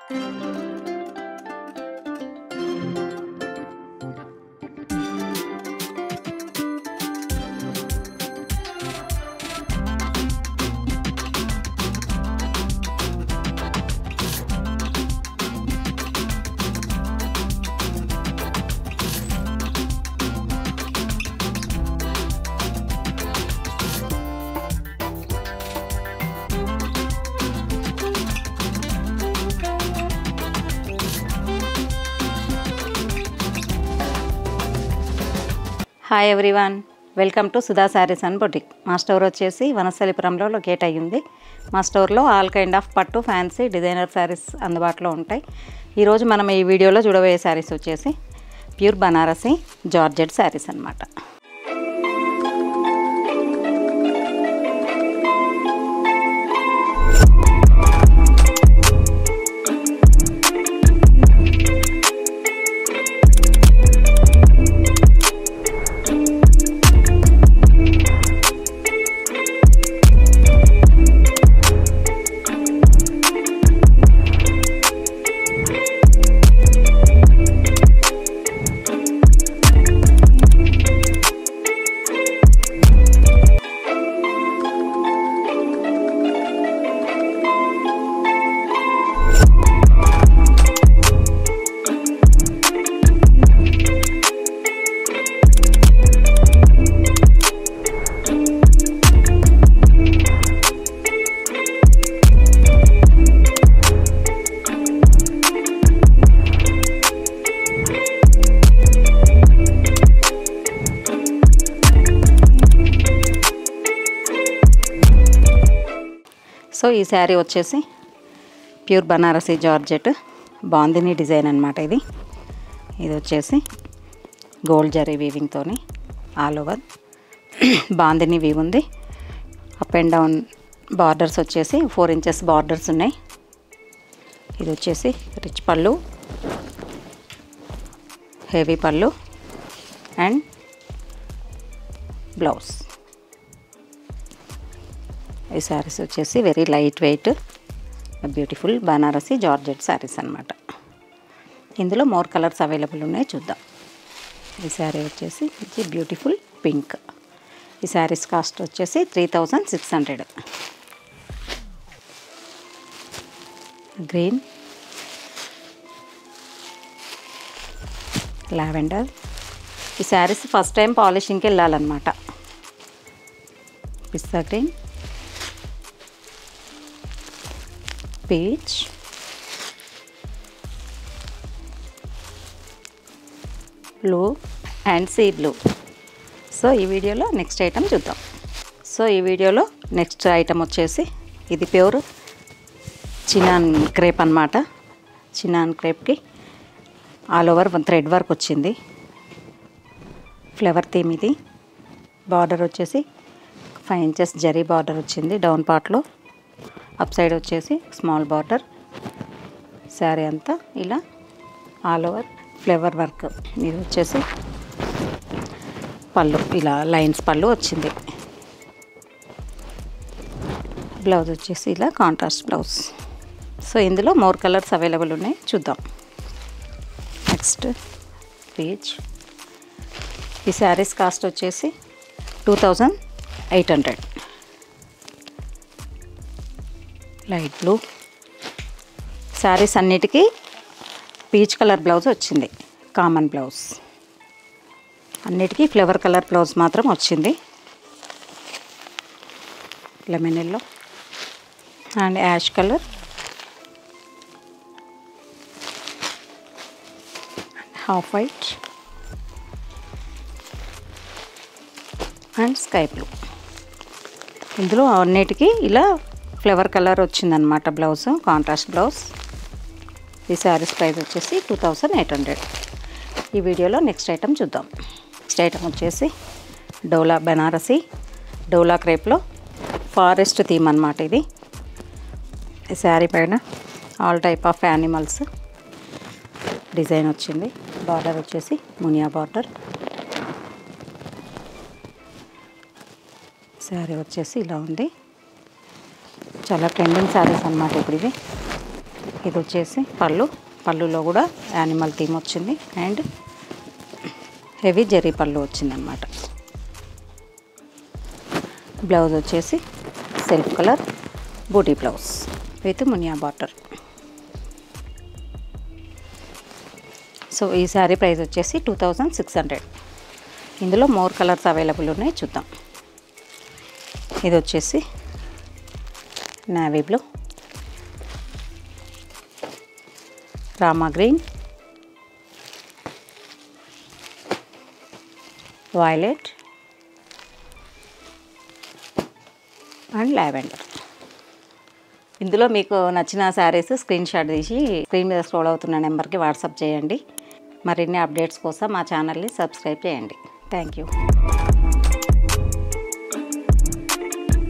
Hi everyone, welcome to Sudha saris and boutique. మా store వచ్చేసి వనస్థలిపురంలో locate అయ్యింది. మా స్టోర్లో ఆల్ కైండ్ ఆఫ్ పట్టు, ఫ్యాన్సీ, డిజైనర్ శారీస్ అందుబాటులో ఉంటాయి. ఈరోజు మనం ఈ వీడియోలో చూడబోయే శారీస్ వచ్చేసి ప్యూర్ బనారసి జార్జెట్ శారీస్ అన్నమాట. సో ఈ శారీ వచ్చేసి pure Banarasi georgette bandhani design అనమాట. ఇది వచ్చేసి గోల్డ్ జరీ వీవింగ్తోని ఆల్ ఓవర్ బాందిని వీవ్ ఉంది. అప్ అండ్ డౌన్ బార్డర్స్ వచ్చేసి 4 ఇంచెస్ బార్డర్స్ ఉన్నాయి. ఇది వచ్చేసి రిచ్ పళ్ళు, హెవీ పళ్ళు అండ్ బ్లౌజ్. ఈ శారీస్ వచ్చేసి very light weight beautiful Banarasi georgette saris అన్నమాట. ఇందులో మోర్ కలర్స్ అవైలబుల్ ఉన్నాయి, చూద్దాం. ఈ శారీ వచ్చేసి బ్యూటిఫుల్ పింక్. ఈ శారీస్ కాస్ట్ వచ్చేసి 3600. Green, lavender. ఈ శారీస్ ఫస్ట్ టైం పాలిషింగ్కి వెళ్ళాలన్నమాట. Pista green, peach, blue and sea blue. So ఈ వీడియోలో నెక్స్ట్ ఐటమ్ చూద్దాం. సో ఈ వీడియోలో నెక్స్ట్ ఐటమ్ వచ్చేసి ఇది ప్యూర్ చినాన్ క్రేప్ అన్నమాట. చినాన్ క్రేప్కి ఆల్ ఓవర్ థ్రెడ్ వర్క్ వచ్చింది. Flower theme. ఇది బార్డర్ వచ్చేసి 5 ఇంచెస్ జరీ బార్డర్ వచ్చింది డౌన్ పార్ట్లో. అప్ సైడ్ వచ్చేసి స్మాల్ బార్డర్. శారీ అంతా ఇలా ఆల్ ఓవర్ ఫ్లవర్ వర్క్. ఇది వచ్చేసి పళ్ళు, ఇలా లైన్స్ పళ్ళు వచ్చింది. బ్లౌజ్ వచ్చేసి ఇలా కాంట్రాస్ట్ బ్లౌజ్. సో ఇందులో మోర్ కలర్స్ అవైలబుల్ ఉన్నాయి, చూద్దాం. Next peach. ఈ శారీస్ కాస్ట్ వచ్చేసి 2800. Light blue. శారీస్ అన్నిటికీ పీచ్ కలర్ బ్లౌజ్ వచ్చింది, కామన్ బ్లౌజ్. అన్నిటికీ ఫ్లవర్ కలర్ బ్లౌజ్ మాత్రం వచ్చింది. Lemon yellow and ash colour, half white and sky blue. ఇందులో అన్నిటికీ ఇలా ఫ్లవర్ కలర్ వచ్చిందనమాట బ్లౌజ్, కాంట్రాస్ట్ బ్లౌజ్. ఈ శారీస్ ప్రైస్ వచ్చేసి 2800. ఈ వీడియోలో నెక్స్ట్ ఐటమ్ చూద్దాం. నెక్స్ట్ ఐటమ్ వచ్చేసి డోలా బనారసి డోలా క్రేప్లో ఫారెస్ట్ థీమ్ అన్నమాట. ఇది ఈ శారీ పైన all type of animals design వచ్చింది. బార్డర్ వచ్చేసి మునియా బార్డర్. శారీ వచ్చేసి ఇలా ఉంది. చాలా ట్రెండింగ్ శారీస్ అన్నమాట ఇప్పుడు ఇవి. ఇది వచ్చేసి పళ్ళులో కూడా యానిమల్ థీమ్ వచ్చింది అండ్ హెవీ జరీ పళ్ళు వచ్చిందనమాట. బ్లౌజ్ వచ్చేసి సెల్ఫ్ కలర్ బూటీ బ్లౌజ్ విత్ మునియా బార్డర్. సో ఈ శారీ ప్రైస్ వచ్చేసి 2600. ఇందులో మోర్ కలర్స్ అవైలబుల్ ఉన్నాయి, చూద్దాం. ఇది వచ్చేసి navy blue, Rama green, violet and lavender. ఇందులో మీకు నచ్చిన శారీస్ స్క్రీన్ షాట్ తీసి స్క్రీన్ మీద స్క్రోల్ అవుతున్న నెంబర్కి వాట్సాప్ చేయండి. మరిన్ని అప్డేట్స్ కోసం మా ఛానల్ని సబ్స్క్రైబ్ చేయండి. Thank you.